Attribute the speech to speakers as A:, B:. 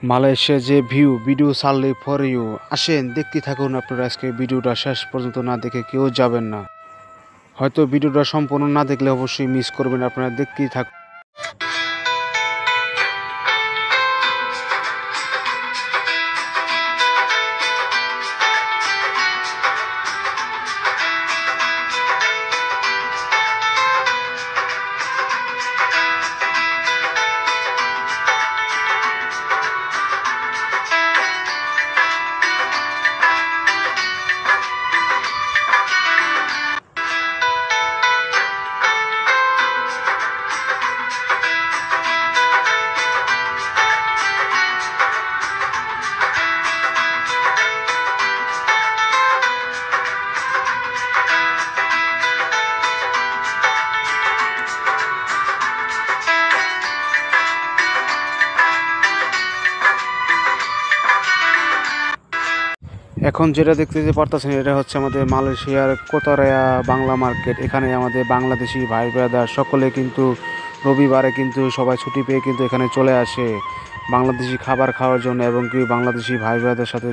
A: Malaysia যে video ছাড়লে for you আসেন দেখতে থাকুন আপনারা আজকে ভিডিওটা শেষ পর্যন্ত না দেখে কেউ যাবেন না। হয়তো ভিডিওটা সম্পূর্ণ না দেখলে অবশ্যই মিস করবেন, আপনারা দেখতেই থাকুন। এখন যেটা দেখতে পারতেছেন এটা হচ্ছে আমাদের মালয়েশিয়ার কোতারায়া বাংলা মার্কেট। এখানে আমাদের বাংলাদেশি ভাই ব্রাদার সকলে কিন্তু রবিবারে কিন্তু সবাই ছুটি পেয়ে কিন্তু এখানে চলে আসে বাংলাদেশি খাবার খাওয়ার জন্য এবং কি বাংলাদেশি ভাই ব্রাদার সাথে